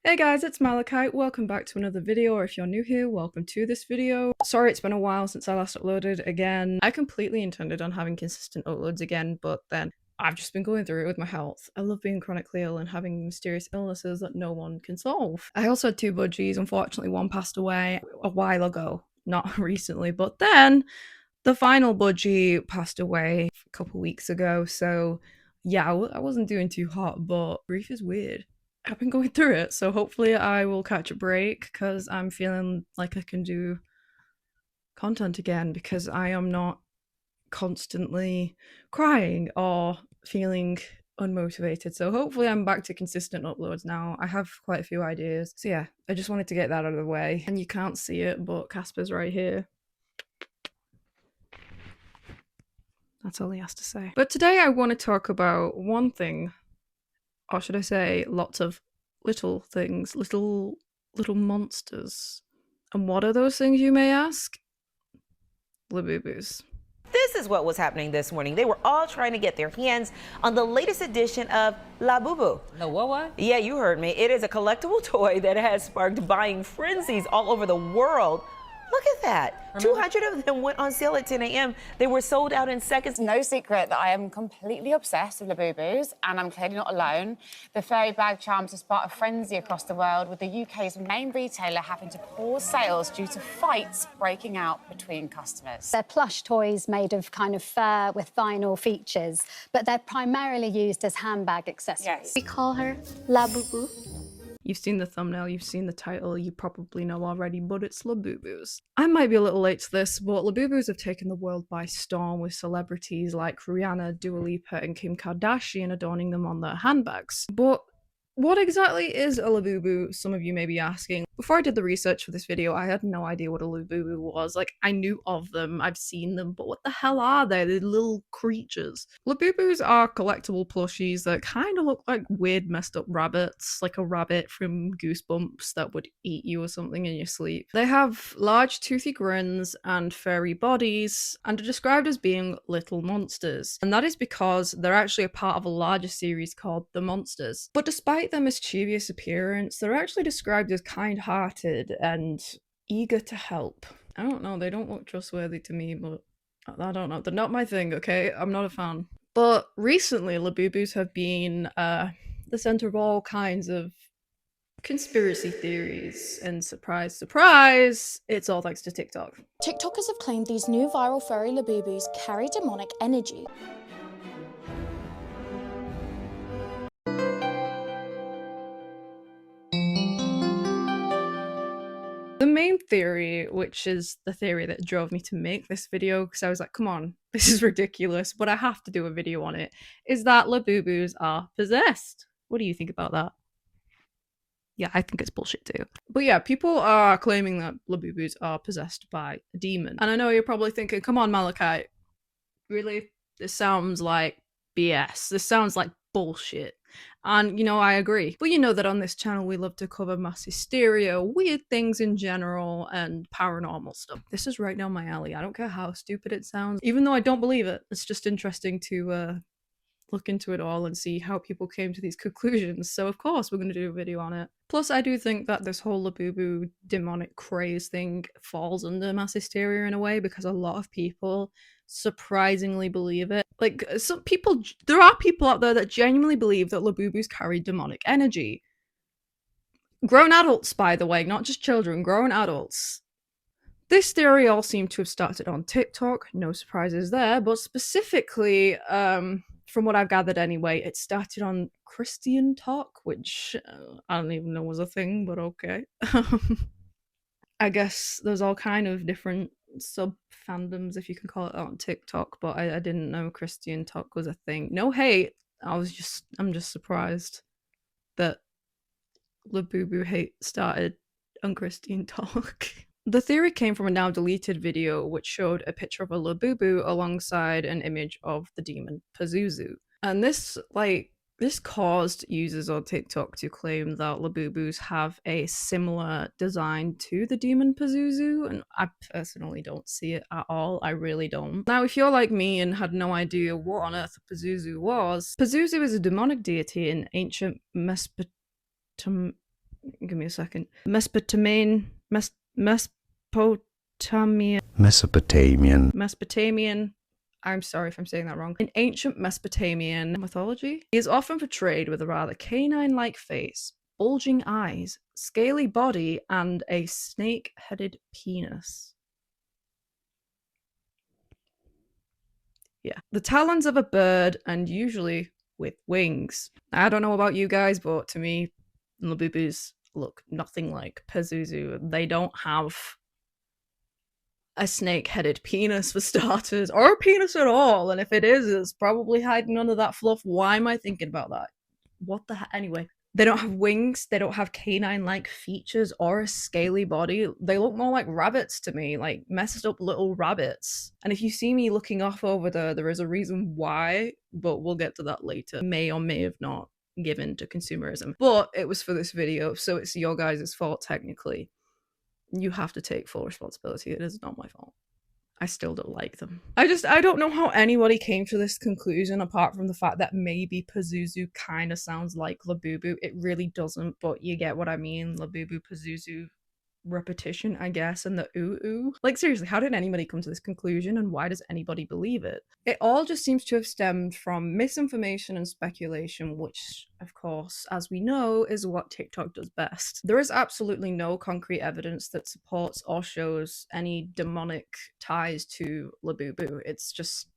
Hey guys, it's Malachite. Welcome back to another video, or if you're new here, welcome to this video. Sorry it's been a while since I last uploaded again. I completely intended on having consistent uploads again, but then I've just been going through it with my health. I love being chronically ill and having mysterious illnesses that no one can solve. I also had two budgies. Unfortunately, one passed away a while ago. Not recently, but then the final budgie passed away a couple weeks ago, so yeah, I wasn't doing too hot, but grief is weird. I've been going through it, so hopefully I will catch a break because I'm feeling like I can do content again because I am not constantly crying or feeling unmotivated. So hopefully I'm back to consistent uploads now. I have quite a few ideas. So yeah, I just wanted to get that out of the way. And you can't see it, but Casper's right here. That's all he has to say. But today I want to talk about one thing, or should I say lots of little things, little monsters. And what are those things, you may ask? Labubus. This is what was happening this morning. They were all trying to get their hands on the latest edition of Labubu. The what? Yeah, you heard me. It is a collectible toy that has sparked buying frenzies all over the world. Look at that. 200 of them went on sale at 10 a.m. They were sold out in seconds. No secret that I am completely obsessed with Labubus, and I'm clearly not alone. The fairy bag charms have sparked a frenzy across the world, with the UK's main retailer having to pause sales due to fights breaking out between customers. They're plush toys made of kind of fur with vinyl features, but they're primarily used as handbag accessories. Yes. We call her Labubu. You've seen the thumbnail, you've seen the title, you probably know already, but it's Labubus. I might be a little late to this, but Labubus have taken the world by storm, with celebrities like Rihanna, Dua Lipa and Kim Kardashian adorning them on their handbags. But what exactly is a Labubu, some of you may be asking? Before I did the research for this video, I had no idea what a Labubu was. Like, I knew of them, I've seen them, but what the hell are they? They're little creatures. Labubus are collectible plushies that kind of look like weird messed up rabbits, like a rabbit from Goosebumps that would eat you or something in your sleep. They have large toothy grins and furry bodies, and are described as being little monsters. And that is because they're actually a part of a larger series called The Monsters. But despite their mischievous appearance, they're actually described as kind-hearted and eager to help. I don't know, they don't look trustworthy to me, but I don't know. They're not my thing, okay? I'm not a fan. But recently, Labubus have been the center of all kinds of conspiracy theories, and surprise, surprise, it's all thanks to TikTok. TikTokers have claimed these new viral furry Labubus carry demonic energy. The main theory, which is the theory that drove me to make this video, because I was like, come on, this is ridiculous, but I have to do a video on it, is that Labubus are possessed. What do you think about that? Yeah, I think it's bullshit too. But yeah, people are claiming that Labubus are possessed by a demon. And I know you're probably thinking, come on, Malachite. Really? This sounds like BS. This sounds like bullshit. And, you know, I agree. But you know that on this channel we love to cover mass hysteria, weird things in general, and paranormal stuff. This is right down my alley. I don't care how stupid it sounds, even though I don't believe it. It's just interesting to look into it all and see how people came to these conclusions. So of course we're going to do a video on it. Plus I do think that this whole Labubu demonic craze thing falls under mass hysteria in a way, because a lot of people surprisingly believe it. Like, some people, there are people out there that genuinely believe that Labubus carry demonic energy. Grown adults, by the way, not just children, grown adults. This theory all seemed to have started on TikTok, no surprises there, but specifically, from what I've gathered anyway, it started on Christian Talk, which I don't even know was a thing, but okay. I guess there's all kind of different sub-fandoms, if you can call it that, on TikTok, but I didn't know Christian Talk was a thing. No hate, I'm just surprised that Labubu hate started on Christian Talk. The theory came from a now deleted video which showed a picture of a Labubu alongside an image of the demon Pazuzu. And this caused users on TikTok to claim that Labubus have a similar design to the demon Pazuzu, and I personally don't see it at all. I really don't. Now, if you're like me and had no idea what on earth a Pazuzu was, Pazuzu is a demonic deity in ancient Mesopotamian Give me a second. Mesopotamian. I'm sorry if I'm saying that wrong. In ancient Mesopotamian mythology, he is often portrayed with a rather canine-like face, bulging eyes, scaly body, and a snake-headed penis. Yeah. The talons of a bird, and usually with wings. I don't know about you guys, but to me, Labubus look nothing like Pazuzu. They don't have a snake-headed penis for starters, or a penis at all, and if it is, it's probably hiding under that fluff. Why am I thinking about that? What the heck? Anyway, they don't have wings, they don't have canine-like features or a scaly body. They look more like rabbits to me, like messed up little rabbits. And if you see me looking off over there is a reason why, but we'll get to that later. May or may have not given to consumerism, but it was for this video, so it's your guys' fault technically. You have to take full responsibility. It is not my fault. I still don't like them. I don't know how anybody came to this conclusion apart from the fact that maybe Pazuzu kind of sounds like Labubu. It really doesn't, but you get what I mean. Labubu, Pazuzu repetition, I guess, and the ooh. Like, seriously, how did anybody come to this conclusion, and why does anybody believe it? It all just seems to have stemmed from misinformation and speculation, which, of course, as we know, is what TikTok does best. There is absolutely no concrete evidence that supports or shows any demonic ties to Labubu. It's just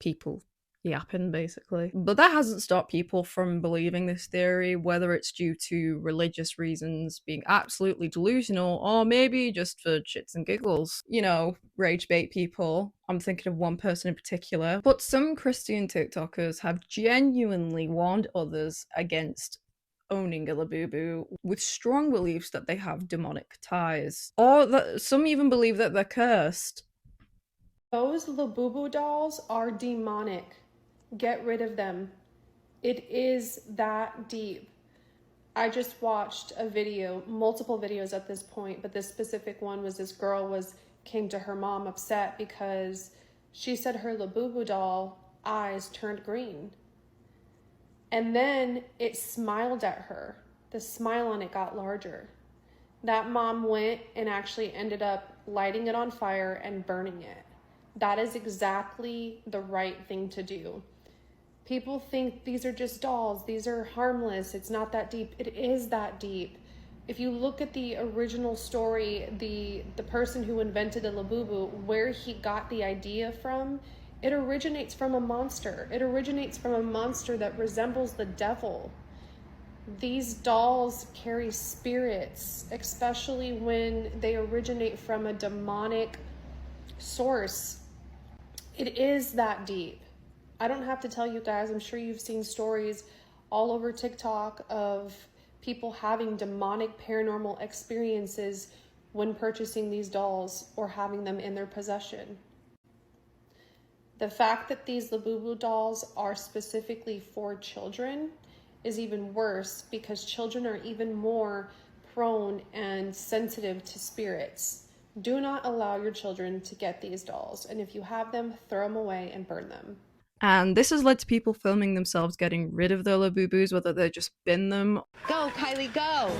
people yapping, basically. But that hasn't stopped people from believing this theory, whether it's due to religious reasons, being absolutely delusional, or maybe just for shits and giggles. You know, rage bait people. I'm thinking of one person in particular. But some Christian TikTokers have genuinely warned others against owning a Labubu with strong beliefs that they have demonic ties. Or that some even believe that they're cursed. Those Labubu dolls are demonic. Get rid of them. It is that deep. I just watched a video, multiple videos at this point, but this specific one was this girl came to her mom upset because she said her Labubu doll eyes turned green. And then it smiled at her. The smile on it got larger. That mom went and actually ended up lighting it on fire and burning it. That is exactly the right thing to do. People think these are just dolls, these are harmless, it's not that deep. It is that deep. If you look at the original story, the person who invented the Labubu, where he got the idea from, it originates from a monster. It originates from a monster that resembles the devil. These dolls carry spirits, especially when they originate from a demonic source. It is that deep. I don't have to tell you guys, I'm sure you've seen stories all over TikTok of people having demonic paranormal experiences when purchasing these dolls or having them in their possession. The fact that these Labubu dolls are specifically for children is even worse because children are even more prone and sensitive to spirits. Do not allow your children to get these dolls, and if you have them, throw them away and burn them. And this has led to people filming themselves getting rid of their Labubus, whether they just bin them. Go, Kylie, go!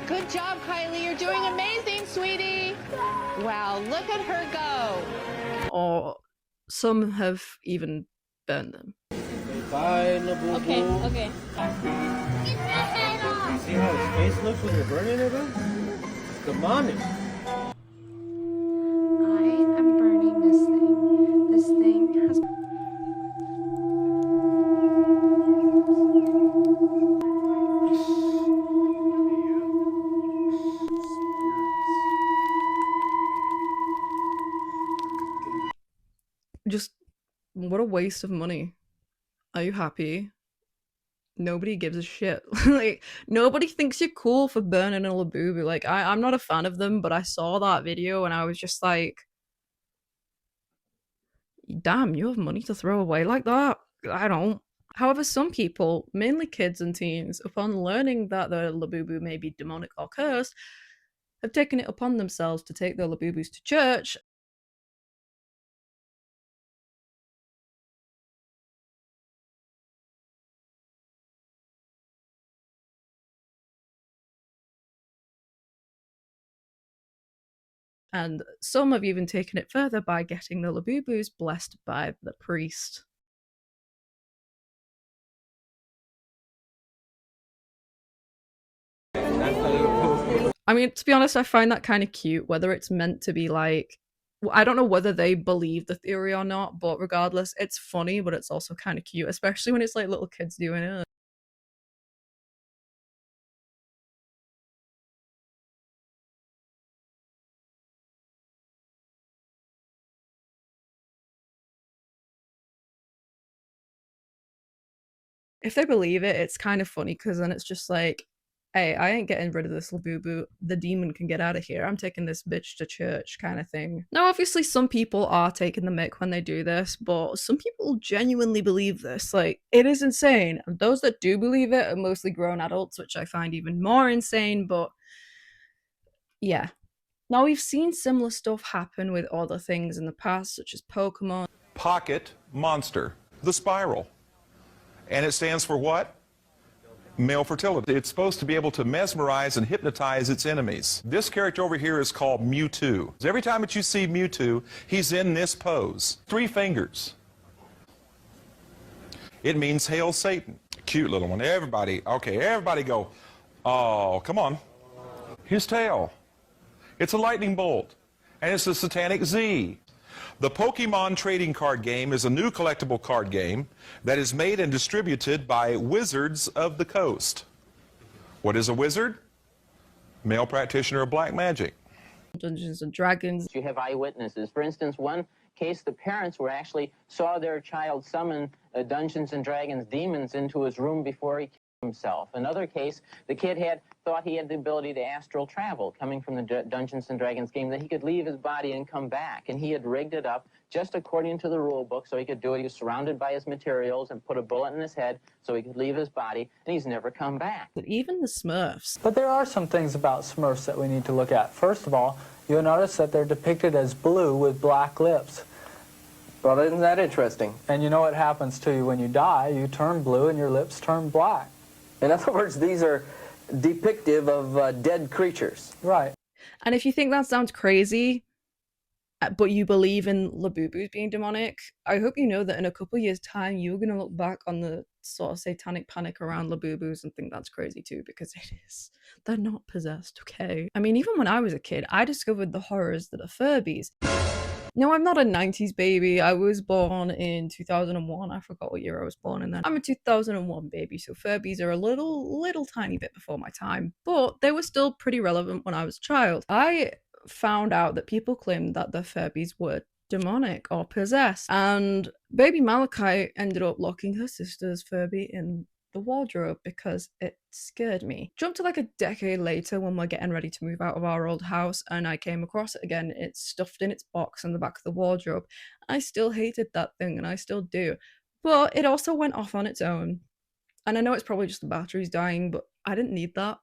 Good job, Kylie. You're doing amazing, sweetie. Wow, look at her go. Or some have even burned them. Bye, Labubu. Okay. See how his face looks when you're burning it, bro? Demonic. I am burning this thing. This thing has... Just, what a waste of money. Are you happy? Nobody gives a shit. Like, nobody thinks you're cool for burning a Labubu. Like, I'm not a fan of them, but I saw that video and I was just like, damn, you have money to throw away like that? I don't. However, some people, mainly kids and teens, upon learning that their Labubu may be demonic or cursed, have taken it upon themselves to take their Labubus to church And some have even taken it further by getting the Labubus blessed by the priest. I mean, to be honest, I find that kind of cute, whether it's meant to be like, I don't know whether they believe the theory or not, but regardless, it's funny, but it's also kind of cute, especially when it's like little kids doing it. If they believe it, it's kind of funny because then it's just like, hey, I ain't getting rid of this Labubu. The demon can get out of here. I'm taking this bitch to church kind of thing. Now, obviously, some people are taking the mick when they do this, but some people genuinely believe this. Like, it is insane. And those that do believe it are mostly grown adults, which I find even more insane, but yeah. Now, we've seen similar stuff happen with other things in the past, such as Pokemon. Pocket Monster, the spiral. And it stands for what? Male fertility. It's supposed to be able to mesmerize and hypnotize its enemies. This character over here is called Mewtwo. Every time that you see Mewtwo, he's in this pose. 3 fingers. It means hail Satan. Cute little one. Everybody, okay, everybody go, oh, come on. His tail. It's a lightning bolt. And it's the Satanic Z. The Pokemon trading card game is a new collectible card game that is made and distributed by Wizards of the Coast. What is a wizard? Male practitioner of black magic. Dungeons and Dragons. You have eyewitnesses. For instance, one case, the parents saw their child summon Dungeons and Dragons demons into his room before he killed himself. Another case, the kid thought he had the ability to astral travel, coming from the Dungeons and Dragons game, that he could leave his body and come back. And he had rigged it up just according to the rule book so he could do it. He was surrounded by his materials and put a bullet in his head so he could leave his body, and he's never come back. Even the Smurfs. But there are some things about Smurfs that we need to look at. First of all, you'll notice that they're depicted as blue with black lips. Well, isn't that interesting? And you know what happens to you when you die? You turn blue and your lips turn black. In other words, these are depictive of dead creatures. Right. And if you think that sounds crazy, but you believe in Labubus being demonic, I hope you know that in a couple of years' time, you're going to look back on the sort of satanic panic around Labubus and think that's crazy too, because it is. They're not possessed, okay? I mean, even when I was a kid, I discovered the horrors that are Furbies. No, I'm not a 90s baby. I was born in 2001. I forgot what year I was born in then. I'm a 2001 baby, so Furbies are a little tiny bit before my time, but they were still pretty relevant when I was a child. I found out that people claimed that the Furbies were demonic or possessed, and baby Malachi ended up locking her sister's Furby in the wardrobe because it scared me. Jump to like a decade later when we're getting ready to move out of our old house, and I came across it again. It's stuffed in its box in the back of the wardrobe. I still hated that thing, and I still do, but it also went off on its own. And I know it's probably just the batteries dying, but I didn't need that.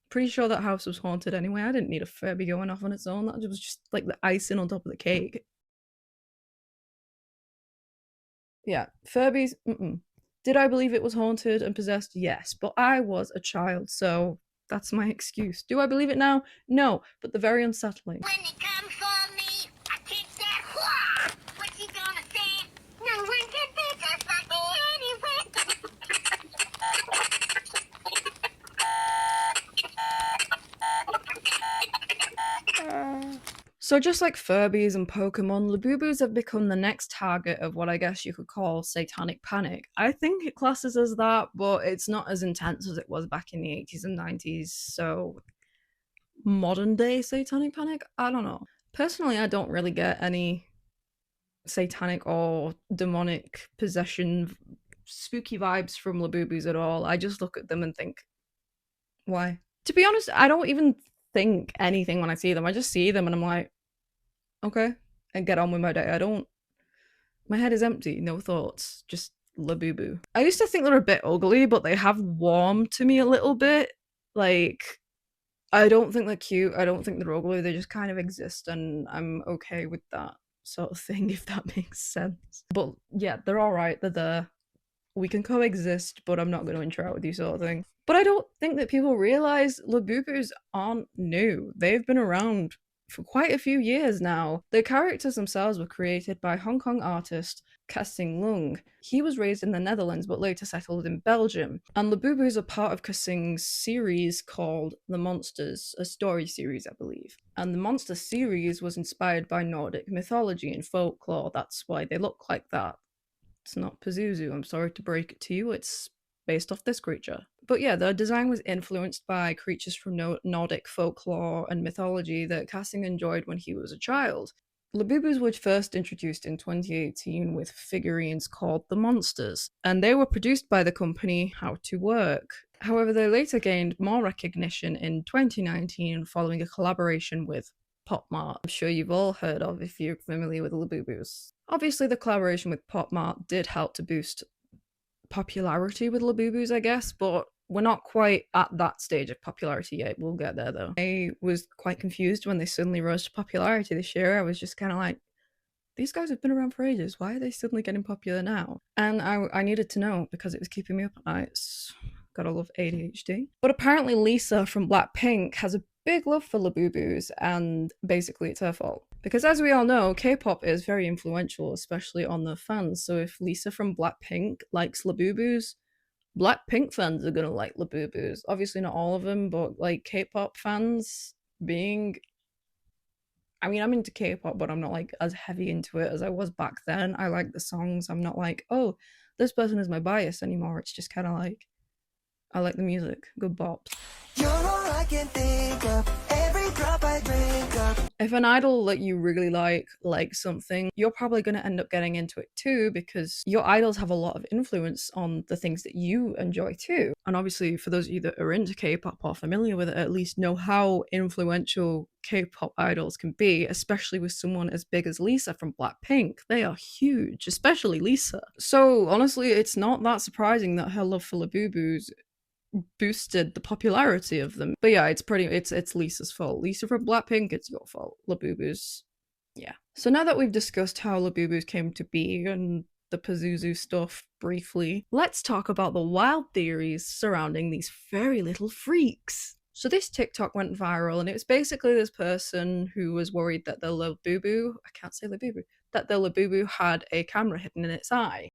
Pretty sure that house was haunted anyway. I didn't need a Furby going off on its own. That was just like the icing on top of the cake. Yeah, Furbies, Did I believe it was haunted and possessed? Yes, but I was a child, so that's my excuse. Do I believe it now? No, but they're very unsettling. When they come for me, I kick that whore. What you gonna say? No one can beat us like me anyway. So just like Furbies and Pokemon, Labubus have become the next target of what I guess you could call satanic panic. I think it classes as that, but it's not as intense as it was back in the 80s and 90s, so modern day satanic panic? I don't know. Personally, I don't really get any satanic or demonic possession, spooky vibes from Labubus at all. I just look at them and think, why? To be honest, I don't even think anything when I see them. I just see them and I'm like, okay, and get on with my day. My head is empty, no thoughts, just Labubu. I used to think they're a bit ugly, but they have warmed to me a little bit. Like, I don't think they're cute, I don't think they're ugly, they just kind of exist, and I'm okay with that sort of thing, if that makes sense. But yeah, they're alright, they're there. We can coexist, but I'm not going to interact with you sort of thing. But I don't think that people realize Labubus aren't new. They've been around for quite a few years now. The characters themselves were created by Hong Kong artist Kassing Lung. He was raised in the Netherlands but later settled in Belgium. And Labubu is a part of Kassing's series called The Monsters, a story series, I believe. And the Monster series was inspired by Nordic mythology and folklore. That's why they look like that. It's not Pazuzu, I'm sorry to break it to you, it's based off this creature. But yeah, the design was influenced by creatures from Nordic folklore and mythology that Kassing enjoyed when he was a child. Labubus were first introduced in 2018 with figurines called the Monsters, and they were produced by the company How to Work. However, they later gained more recognition in 2019 following a collaboration with Pop Mart. I'm sure you've all heard of if you're familiar with Labubus. Obviously, the collaboration with Pop Mart did help to boost popularity with Labubus, I guess, but we're not quite at that stage of popularity yet. We'll get there though. I was quite confused when they suddenly rose to popularity this year. I was just kind of like, these guys have been around for ages. Why are they suddenly getting popular now? And I needed to know because it was keeping me up at night. Gotta love ADHD. But apparently Lisa from Blackpink has a big love for Labubus, and basically it's her fault. Because as we all know, K-pop is very influential, especially on the fans. So if Lisa from Blackpink likes Labubus, Blackpink fans are gonna like Labubus. Obviously not all of them, but like K-pop fans being... I mean, I'm into K-pop, but I'm not like as heavy into it as I was back then. I like the songs. I'm not like, oh, this person is my bias anymore. It's just kind of like, I like the music. Good bops. You're all I can think of, every drop I drink of. If an idol that you really like something, you're probably going to end up getting into it too, because your idols have a lot of influence on the things that you enjoy too. And obviously, for those of you that are into K-pop or familiar with it, at least know how influential K-pop idols can be, especially with someone as big as Lisa from Blackpink. They are huge, especially Lisa. So honestly, it's not that surprising that her love for Labubus boosted the popularity of them. But yeah, it's Lisa's fault. Lisa from Blackpink, it's your fault. Labubus, yeah. So now that we've discussed how Labubus came to be and the Pazuzu stuff briefly, let's talk about the wild theories surrounding these furry little freaks. So this TikTok went viral, and it was basically this person who was worried that their Labubu, I can't say Labubu, that their Labubu had a camera hidden in its eye.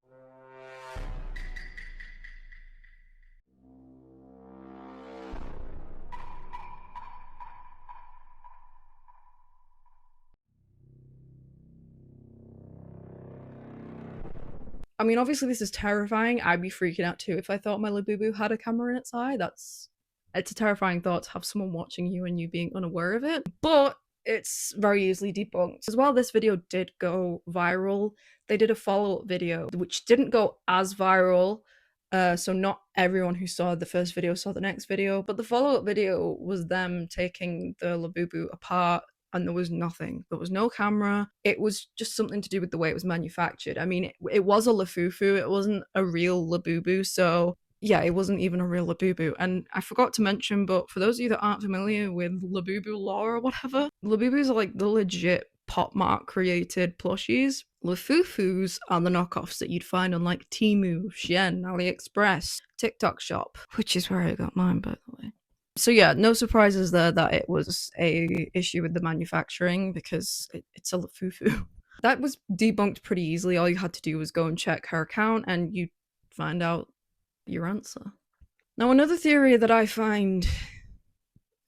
I mean, obviously this is terrifying. I'd be freaking out too if I thought my Labubu had a camera in its eye. It's a terrifying thought to have someone watching you and you being unaware of it. But it's very easily debunked. As well, this video did go viral. They did a follow-up video, which didn't go as viral. So not everyone who saw the first video saw the next video. But the follow-up video was them taking the Labubu apart, and there was nothing. There was no camera. It was just something to do with the way it was manufactured. I mean, it was a Lafufu. It wasn't a real Labubu. So yeah, it wasn't even a real Labubu. And I forgot to mention, but for those of you that aren't familiar with Labubu lore or whatever, Labubus are like the legit Pop Mart created plushies. Lafufus are the knockoffs that you'd find on like Temu, Shein, AliExpress, TikTok Shop, which is where I got mine, by the way. So yeah, no surprises there that it was a issue with the manufacturing, because it's a Lafufu. That was debunked pretty easily. All you had to do was go and check her account and you'd find out your answer. Now, another theory that I find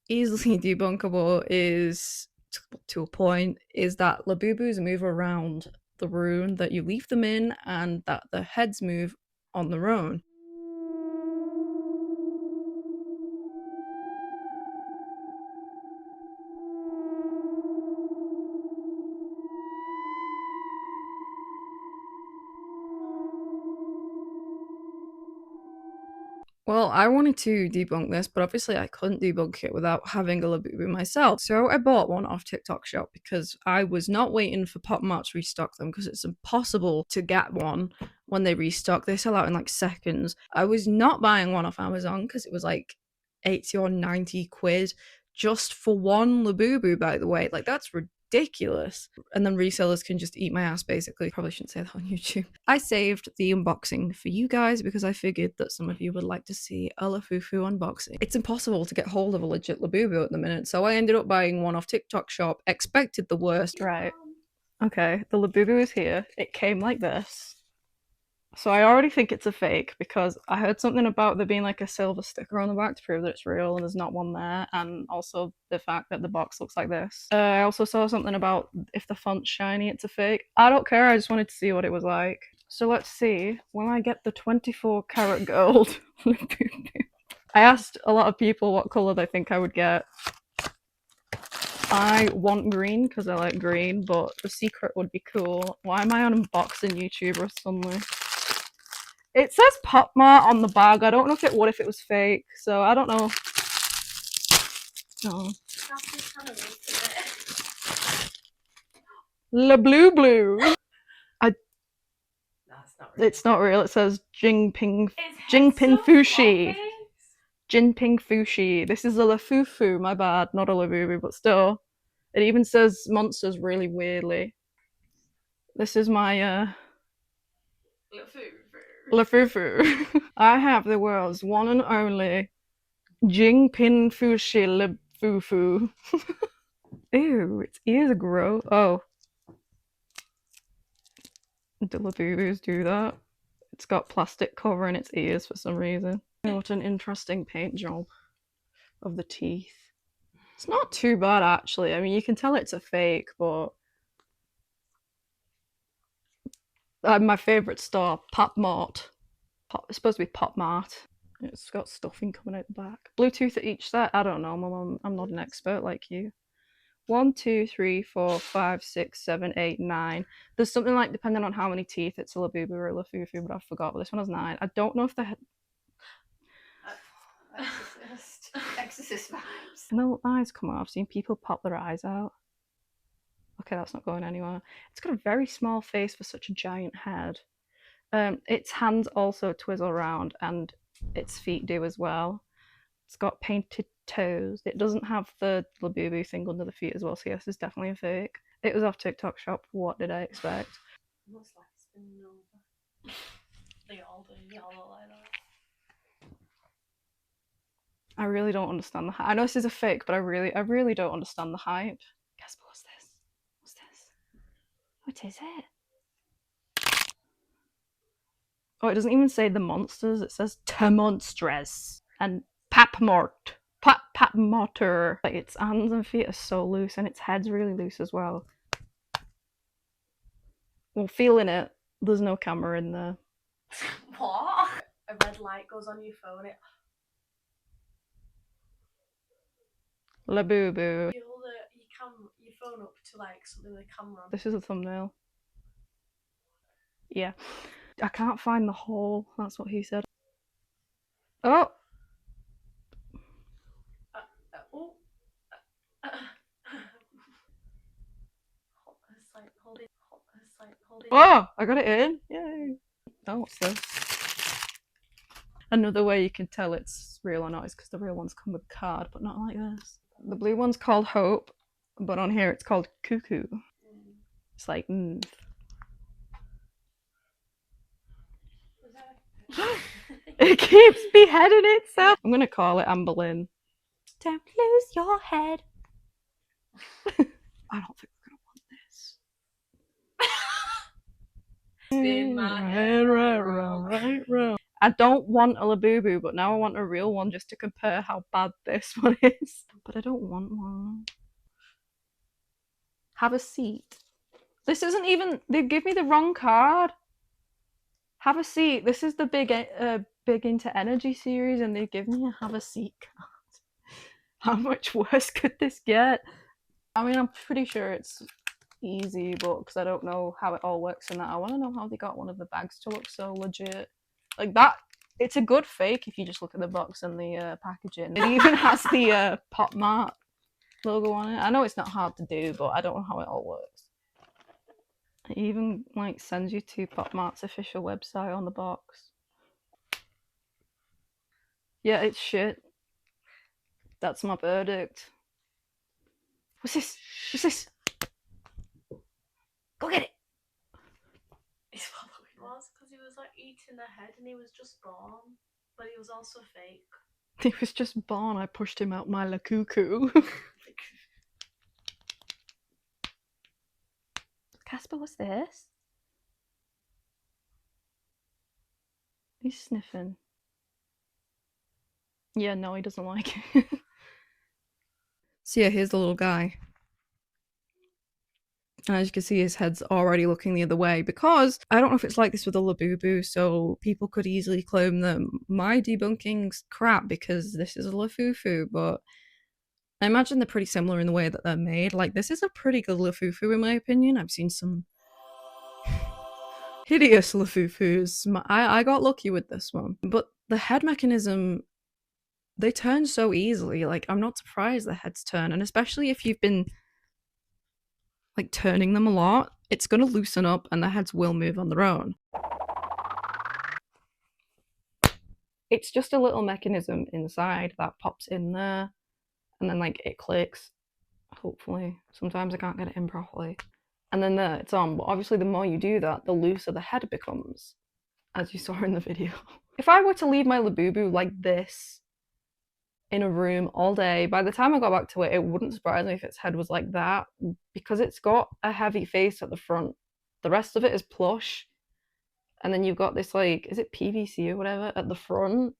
easily debunkable is, to a point, is that Labubus move around the room that you leave them in and that the heads move on their own. Well, I wanted to debunk this, but obviously I couldn't debunk it without having a Labubu myself. So I bought one off TikTok Shop because I was not waiting for Pop Mart to restock them, because it's impossible to get one when they restock. They sell out in like seconds. I was not buying one off Amazon because it was like 80 or 90 quid just for one Labubu, by the way. Like, that's ridiculous. And then resellers can just eat my ass, basically. Probably shouldn't say that on YouTube. I saved the unboxing for you guys because I figured that some of you would like to see a Lafufu unboxing. It's impossible to get hold of a legit Labubu at the minute, so I ended up buying one off TikTok shop, expected the worst. Right. Okay, the Labubu is here. It came like this. So I already think it's a fake because I heard something about there being like a silver sticker on the back to prove that it's real, and there's not one there, and also the fact that the box looks like this. I also saw something about if the font's shiny, it's a fake. I don't care, I just wanted to see what it was like. So let's see, when I get the 24 karat gold I asked a lot of people what colour they think I would get. I want green because I like green, but the secret would be cool. Why am I on unboxing YouTuber suddenly? It says Pop Mart on the bag. I don't know if it would if it was fake, so I don't know. Oh. Labubu. It's not real. It says Jinping Fushi. Jinping Fushi. This is a Lafufu, my bad, not a Labubu, but still. It even says monsters really weirdly. This is my Lafufu. I have the world's one and only Jinping Fushi Lafufu. Ew, its ears grow. Oh. Do Labubus do that? It's got plastic covering its ears for some reason. Oh, what an interesting paint job of the teeth. It's not too bad actually. I mean, you can tell it's a fake, but my favourite store, Pop Mart. It's supposed to be Pop Mart. It's got stuffing coming out the back. Bluetooth at each set? I don't know, Mum. I'm not an expert like you. 1, 2, 3, 4, 5, 6, 7, 8, 9. There's something like, depending on how many teeth, it's a Labubu or a Lafufu, but I forgot. But this one has 9. I don't know if they had... Exorcist vibes. No eyes come out. I've seen people pop their eyes out. Okay, that's not going anywhere. It's got a very small face for such a giant head. Its hands also twizzle around, and its feet do as well. It's got painted toes. It doesn't have the Labubu thing under the feet as well, so yes, it's definitely a fake. It was off TikTok shop. What did I expect? Looks like spinning over. They all do. They all look like that. I really don't understand the hype. I know this is a fake, but I really don't understand the hype. Guess what's this? What's this? What is it? Oh, it doesn't even say the monsters. It says Monstres and Papmort. Papmotter. Like, its hands and feet are so loose, and its head's really loose as well. Well, feeling it, there's no camera in there. What? A red light goes on your phone. Labubu. You hold your phone up to like something with a camera on. This is a thumbnail. Yeah. I can't find the hole. That's what he said. Oh! Oh! I got it in! Yay! Oh, what's this? Another way you can tell it's real or not is because the real ones come with a card, but not like this. The blue one's called Hope, but on here it's called Cuckoo. It's like, It keeps beheading itself! I'm gonna call it Amber Lynn. Don't lose your head. I don't think we're gonna want this. Spin my head right round. I don't want a Labubu, but now I want a real one just to compare how bad this one is. But I don't want one. Have a seat. This isn't even... They give me the wrong card. Have a seat. This is the Big Into Energy series, and they give me a have a seat card. How much worse could this get? I mean, I'm pretty sure it's easy, but because I don't know how it all works in that, I want to know how they got one of the bags to look so legit. Like that, it's a good fake if you just look at the box and the packaging. It even has the Pop Mart logo on it. I know it's not hard to do, but I don't know how it all works. It even like sends you to Pop Mart's official website on the box. Yeah, it's shit. That's my verdict. What's this? What's this? Go get it. His Halloween was because he was like eating the head and he was just born, but he was also fake. He was just born. I pushed him out my la cuckoo. Casper, what's this? He's sniffing. Yeah, no, he doesn't like it. So yeah, here's the little guy. And as you can see, his head's already looking the other way because I don't know if it's like this with the Labubu, so people could easily claim that my debunking's crap because this is a Lafufu, but I imagine they're pretty similar in the way that they're made. Like, this is a pretty good Lafufu in my opinion. I've seen some hideous Lafufus. I got lucky with this one. But the head mechanism, they turn so easily. Like, I'm not surprised the heads turn, and especially if you've been like turning them a lot, it's going to loosen up and the heads will move on their own. It's just a little mechanism inside that pops in there and then like it clicks, hopefully. Sometimes I can't get it in properly. And then there, it's on. But obviously the more you do that, the looser the head becomes, as you saw in the video. If I were to leave my Labubu like this in a room all day, by the time I got back to it, it wouldn't surprise me if its head was like that, because it's got a heavy face at the front. The rest of it is plush, and then you've got this, like, is it PVC or whatever at the front?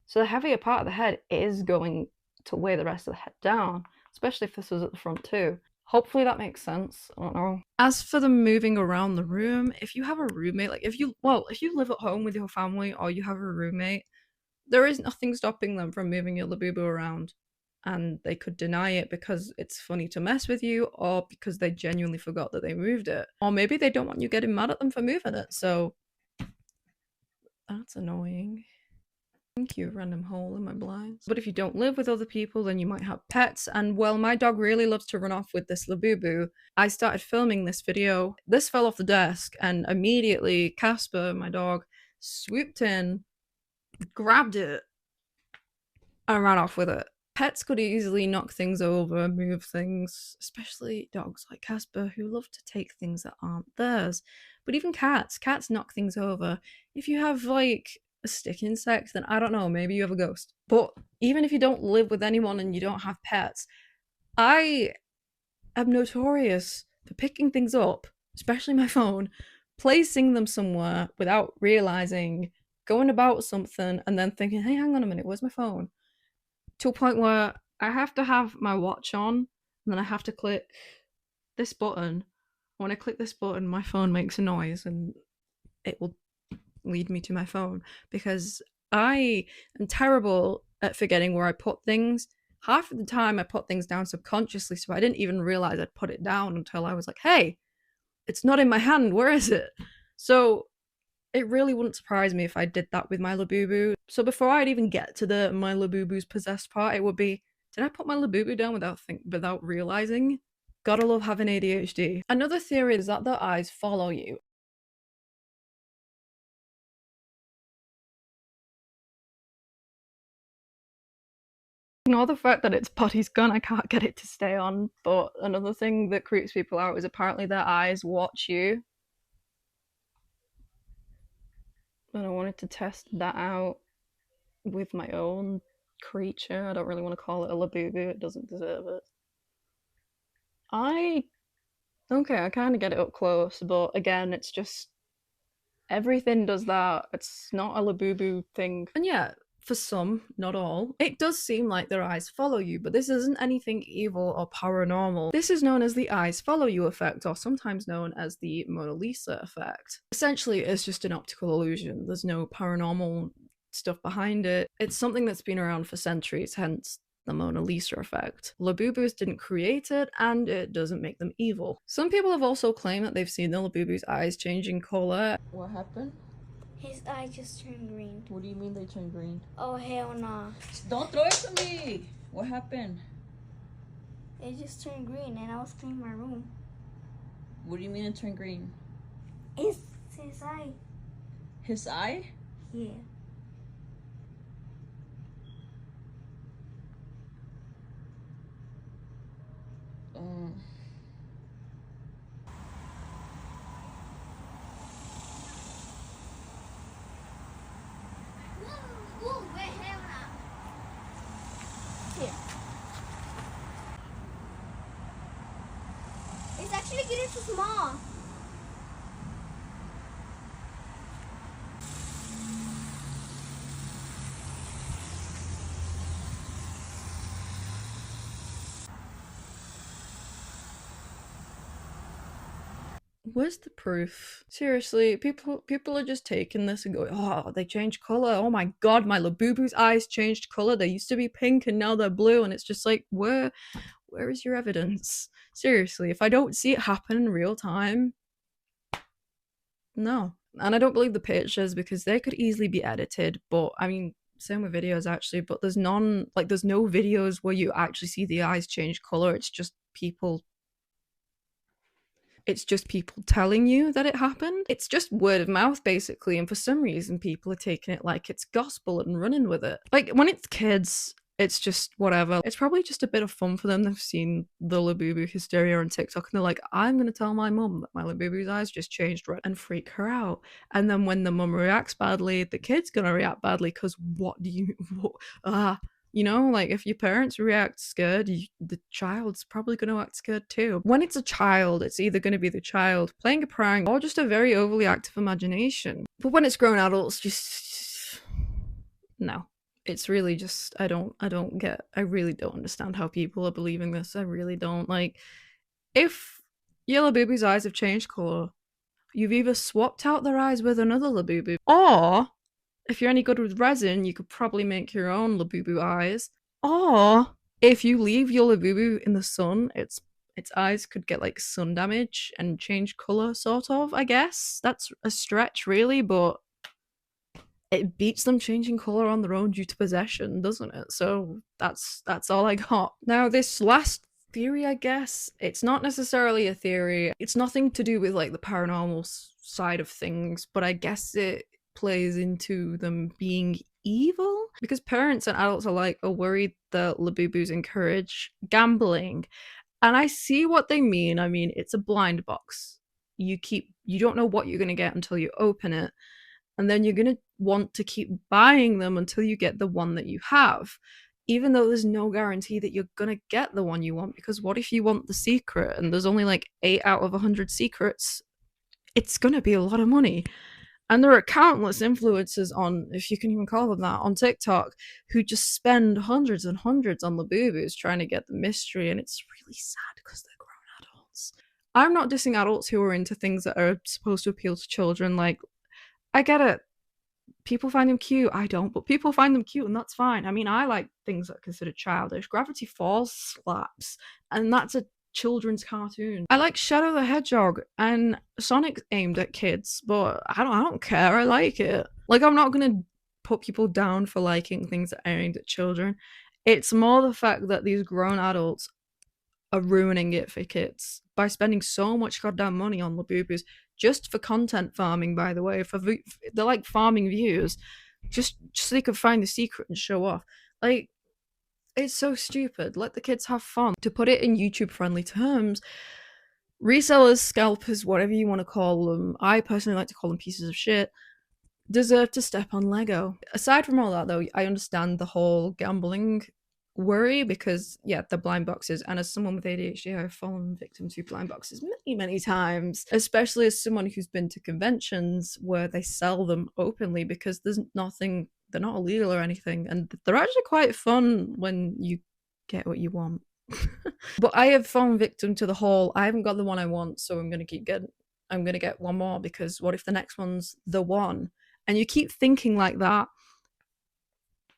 So the heavier part of the head is going to weigh the rest of the head down, especially if this was at the front too. Hopefully that makes sense. I don't know. As for the moving around the room, if you have a roommate, like if you live at home with your family or you have a roommate, there is nothing stopping them from moving your Labubu around, and they could deny it because it's funny to mess with you, or because they genuinely forgot that they moved it, or maybe they don't want you getting mad at them for moving it. So that's annoying. Thank you, random hole in my blinds. But if you don't live with other people, then you might have pets, and well, my dog really loves to run off with this Labubu. I started filming this video, this fell off the desk, and immediately Casper, my dog, swooped in, grabbed it, and ran off with it. Pets could easily knock things over, move things, especially dogs like Casper who love to take things that aren't theirs. But even cats knock things over. If you have like a stick insect, then I don't know, maybe you have a ghost. But even if you don't live with anyone and you don't have pets, I am notorious for picking things up, especially my phone, placing them somewhere without realizing, going about something and then thinking, hey, hang on a minute, where's my phone? To a point where I have to have my watch on and then I have to click this button. When I click this button, my phone makes a noise and it will lead me to my phone, because I am terrible at forgetting where I put things. Half of the time I put things down subconsciously, so I didn't even realize I'd put it down until I was like, hey, it's not in my hand, where is it? So it really wouldn't surprise me if I did that with my Labubu. So before I'd even get to the my Labubu's possessed part, it would be, did I put my Labubu down without realizing? Gotta love having ADHD. Another theory is that their eyes follow you. Ignore the fact that its body's gone, I can't get it to stay on, but another thing that creeps people out is apparently their eyes watch you. And I wanted to test that out with my own creature. I don't really want to call it a Labubu, it doesn't deserve it. Okay, I kind of get it up close, but again, it's just, everything does that. It's not a Labubu thing. And yeah, for some, not all, it does seem like their eyes follow you, but this isn't anything evil or paranormal. This is known as the eyes follow you effect, or sometimes known as the Mona Lisa effect. Essentially, it's just an optical illusion. There's no paranormal stuff behind it. It's something that's been around for centuries, hence the Mona Lisa effect. Labubus didn't create it, and it doesn't make them evil. Some people have also claimed that they've seen the Labubu's eyes changing color. What happened? His eyes just turned green. What do you mean they turned green? Oh, hell nah. Don't throw it to me! What happened? It just turned green and I was cleaning my room. What do you mean it turned green? It's his eye. His eye? Yeah. actually getting too small. Where's the proof? Seriously, people are just taking this and going, oh, they changed color. Oh my god, my Labubu's eyes changed color. They used to be pink and now they're blue. And it's just like, where is your evidence? Seriously, if I don't see it happen in real time, no. And I don't believe the pictures because they could easily be edited. But I mean, same with videos actually. But there's no videos where you actually see the eyes change color. It's just people telling you that it happened. It's just word of mouth, basically. And for some reason, people are taking it like it's gospel and running with it. Like, when it's kids, it's just whatever. It's probably just a bit of fun for them. They've seen the Labubu hysteria on TikTok and they're like, I'm going to tell my mum that my Labubu's eyes just changed red and freak her out. And then when the mum reacts badly, the kid's going to react badly because you know, like if your parents react scared, the child's probably going to act scared too. When it's a child, it's either going to be the child playing a prank or just a very overly active imagination. But when it's grown adults, just no. It's really just I really don't understand how people are believing this. I really don't. Like, if your Labubu's eyes have changed color, you've either swapped out their eyes with another Labubu, or if you're any good with resin, you could probably make your own Labubu eyes. Or if you leave your Labubu in the sun, its eyes could get like sun damage and change color, sort of, I guess. That's a stretch, really, but it beats them changing color on their own due to possession, doesn't it? So that's all I got. Now, this last theory, I guess, it's not necessarily a theory. It's nothing to do with like the paranormal side of things, but I guess it plays into them being evil because parents and adults alike are worried that Labubus encourage gambling, and I see what they mean. I mean, it's a blind box. You don't know what you're going to get until you open it, and then you're going to want to keep buying them until you get the one that you have, even though there's no guarantee that you're going to get the one you want, because what if you want the secret and there's only like 8 out of 100 secrets? It's going to be a lot of money. And there are countless influencers on, if you can even call them that, on TikTok who just spend hundreds and hundreds on Labubus trying to get the mystery, and it's really sad because they're grown adults. I'm not dissing adults who are into things that are supposed to appeal to children. Like, I get it. People find them cute. I don't, but people find them cute, and that's fine. I mean, I like things that are considered childish. Gravity Falls slaps, and that's a children's cartoon. I like Shadow the Hedgehog, and Sonic's aimed at kids, but I don't care. I like it. Like, I'm not gonna put people down for liking things that are aimed at children. It's more the fact that these grown adults are ruining it for kids by spending so much goddamn money on Labubus just for content farming, by the way. They're like farming views just so they could find the secret and show off. Like, it's so stupid. Let the kids have fun. To put it in YouTube friendly terms, resellers, scalpers, whatever you want to call them, I personally like to call them pieces of shit, deserve to step on Lego. Aside from all that though, I understand the whole gambling worry because, yeah, the blind boxes, and as someone with ADHD, I've fallen victim to blind boxes many times, especially as someone who's been to conventions where they sell them openly because there's nothing, they're not illegal or anything, and they're actually quite fun when you get what you want. But I have fallen victim to the whole, I haven't got the one I want, so I'm gonna get one more, because what if the next one's the one? And you keep thinking like that.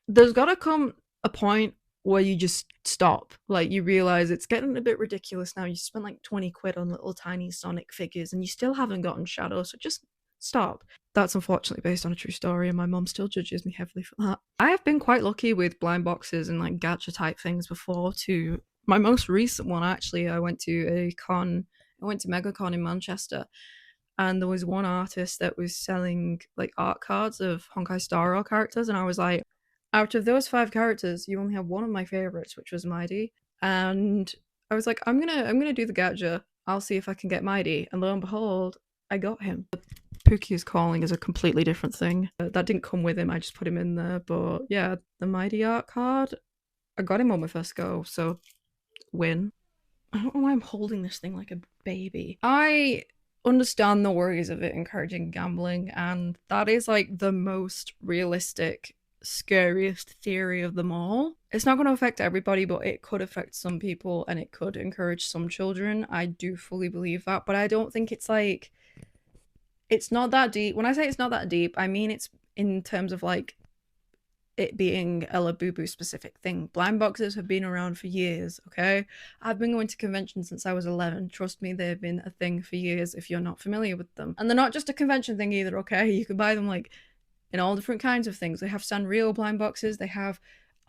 There's gotta come a point where you just stop. Like, you realize it's getting a bit ridiculous now. You spent like 20 quid on little tiny Sonic figures and you still haven't gotten Shadow, so just stop. That's unfortunately based on a true story, and my mom still judges me heavily for that. I have been quite lucky with blind boxes and like gacha type things before too. My most recent one, actually, I went to MegaCon in Manchester, and there was one artist that was selling like art cards of Honkai Star Rail characters, and I was like, out of those 5 characters, you only have one of my favorites, which was Mighty. And I was like, I'm gonna do the gacha. I'll see if I can get Mighty. And lo and behold, I got him. Pookie is Calling is a completely different thing. That didn't come with him, I just put him in there. But yeah, the Mighty art card, I got him on my first go, so win. I don't know why I'm holding this thing like a baby. I understand the worries of it encouraging gambling, and that is like the most realistic, scariest theory of them all. It's not going to affect everybody, but it could affect some people and it could encourage some children. I do fully believe that, but I don't think it's like, it's not that deep. When I say it's not that deep, I mean it's in terms of like it being a Labubu specific thing. Blind boxes have been around for years, okay? I've been going to conventions since I was 11. Trust me, they've been a thing for years if you're not familiar with them. And they're not just a convention thing either, okay? You can buy them like in all different kinds of things. They have Sanrio blind boxes, they have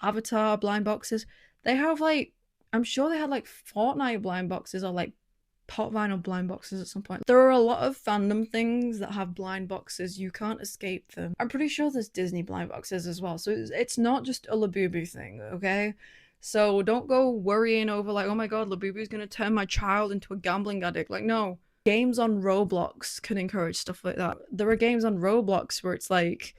Avatar blind boxes. They have like, I'm sure they had like Fortnite blind boxes or like Pop Vinyl blind boxes at some point. There are a lot of fandom things that have blind boxes. You can't escape them. I'm pretty sure there's Disney blind boxes as well. So it's not just a Labubu thing, okay? So don't go worrying over like, oh my god, Labubu's gonna turn my child into a gambling addict. Like, no. Games on Roblox can encourage stuff like that. There are games on Roblox where it's like,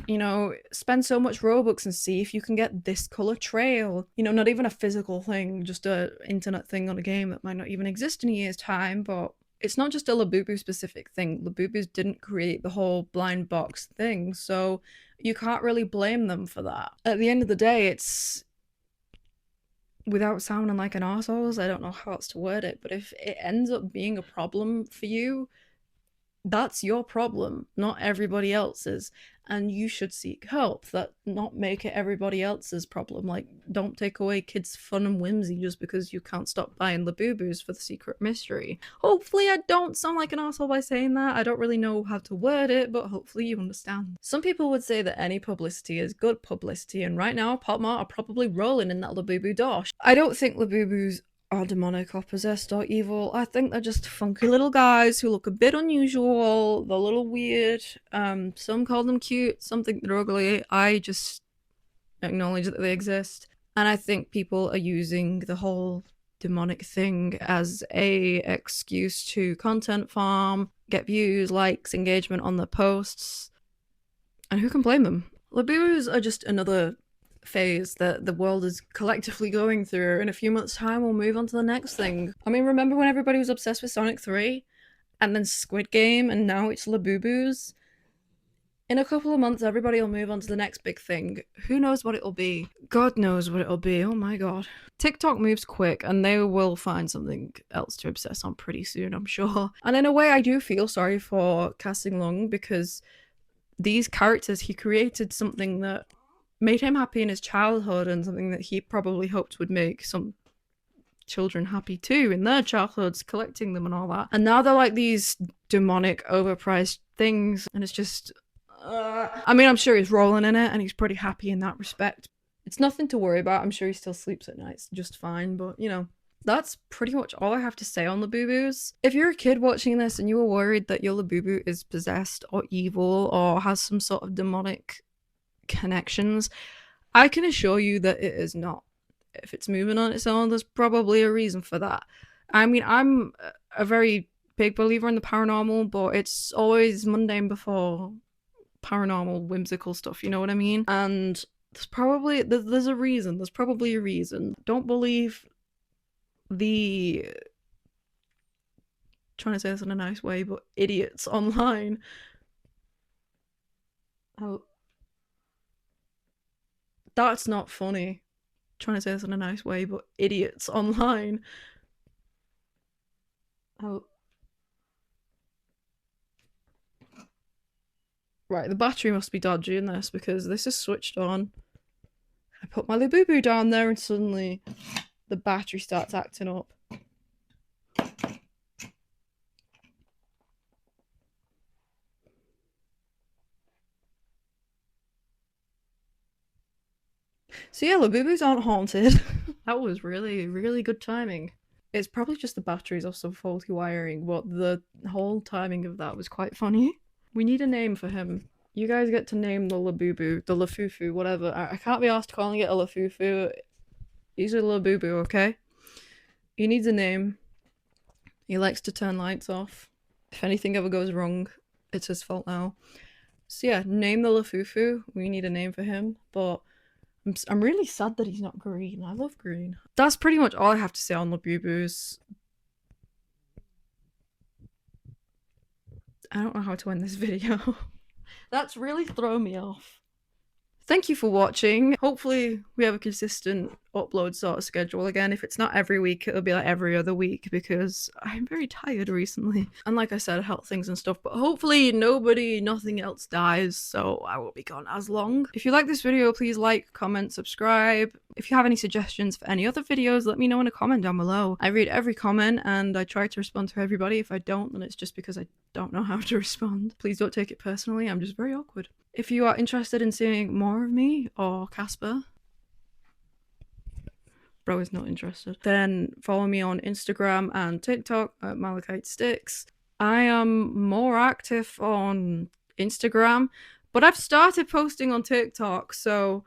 you know, spend so much Robux and see if you can get this color trail. You know, not even a physical thing, just a internet thing on a game that might not even exist in a year's time. But it's not just a Labubu specific thing. Labubus didn't create the whole blind box thing, so you can't really blame them for that. At the end of the day, it's, without sounding like an arsehole, I don't know how else to word it, but if it ends up being a problem for you, that's your problem, not everybody else's, and you should seek help. That not make it everybody else's problem. Like, don't take away kids' fun and whimsy just because you can't stop buying Labubus for the secret mystery. Hopefully I don't sound like an asshole by saying that. I don't really know how to word it, but hopefully you understand. Some people would say that any publicity is good publicity, and right now Pop Mart are probably rolling in that Labubu dosh. I don't think Labubus are demonic or possessed or evil. I think they're just funky little guys who look a bit unusual. They're a little weird. Some call them cute, some think they're ugly. I just acknowledge that they exist. And I think people are using the whole demonic thing as a excuse to content farm, get views, likes, engagement on their posts. And who can blame them? Labubus are just another phase that the world is collectively going through. In a few months' time, we'll move on to the next thing. I mean, remember when everybody was obsessed with Sonic 3? And then Squid Game, and now it's Labubus? In a couple of months, everybody will move on to the next big thing. Who knows what it'll be? God knows what it'll be. Oh my god. TikTok moves quick, and they will find something else to obsess on pretty soon, I'm sure. And in a way, I do feel sorry for Casting Long, because these characters, he created something that made him happy in his childhood, and something that he probably hoped would make some children happy too in their childhoods, collecting them and all that. And now they're like these demonic, overpriced things, and it's just... I mean, I'm sure he's rolling in it, and he's pretty happy in that respect. It's nothing to worry about. I'm sure he still sleeps at nights just fine, but, you know, that's pretty much all I have to say on Labubus. If you're a kid watching this and you were worried that your Labubu is possessed or evil or has some sort of demonic connections, I can assure you that it is not. If it's moving on its own, there's probably a reason for that. I mean, I'm a very big believer in the paranormal, but it's always mundane before paranormal, whimsical stuff, you know what I mean? And there's probably, there's a reason. There's probably a reason. Don't believe the... trying to say this in a nice way, but idiots online. Oh, that's not funny. Trying to say this in a nice way, but idiots online. Oh. Right, the battery must be dodgy in this, because this is switched on. I put my Labubu down there and suddenly the battery starts acting up. So yeah, Labubus aren't haunted. That was really, really good timing. It's probably just the batteries or some faulty wiring, but the whole timing of that was quite funny. We need a name for him. You guys get to name the Labubu, the Lafufu, whatever. I can't be asked calling it a Lafufu. He's a Labubu, okay? He needs a name. He likes to turn lights off. If anything ever goes wrong, it's his fault now. So yeah, name the Lafufu. We need a name for him, but I'm really sad that he's not green. I love green. That's pretty much all I have to say on Labubus. I don't know how to end this video. That's really thrown me off. Thank you for watching. Hopefully we have a consistent upload sort of schedule again. If it's not every week, it'll be like every other week because I'm very tired recently. And like I said, health things and stuff, but hopefully nothing else dies, so I won't be gone as long. If you like this video, please like, comment, subscribe. If you have any suggestions for any other videos, let me know in a comment down below. I read every comment and I try to respond to everybody. If I don't, then it's just because I don't know how to respond. Please don't take it personally, I'm just very awkward. If you are interested in seeing more of me or Casper, bro is not interested, then follow me on Instagram and TikTok at Malachite Sticks. I am more active on Instagram, but I've started posting on TikTok, so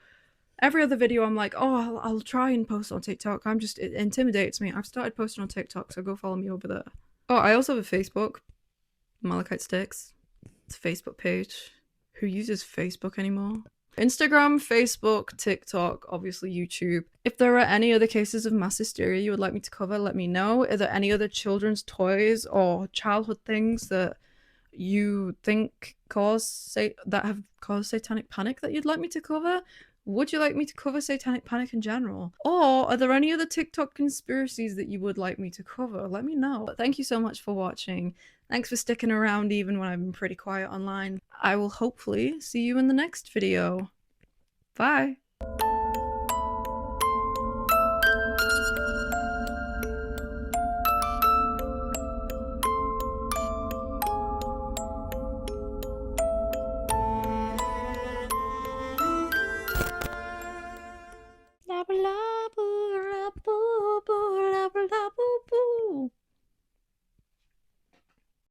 every other video I'm like, oh, I'll try and post on TikTok. It intimidates me. I've started posting on TikTok, so go follow me over there. Oh, I also have a Facebook, Malachite Sticks. It's a Facebook page. Who uses Facebook anymore? Instagram, Facebook, TikTok, obviously YouTube. If there are any other cases of mass hysteria you would like me to cover, let me know. Are there any other children's toys or childhood things that you think that have caused satanic panic that you'd like me to cover? Would you like me to cover satanic panic in general? Or are there any other TikTok conspiracies that you would like me to cover? Let me know. But thank you so much for watching. Thanks for sticking around even when I've been pretty quiet online. I will hopefully see you in the next video. Bye!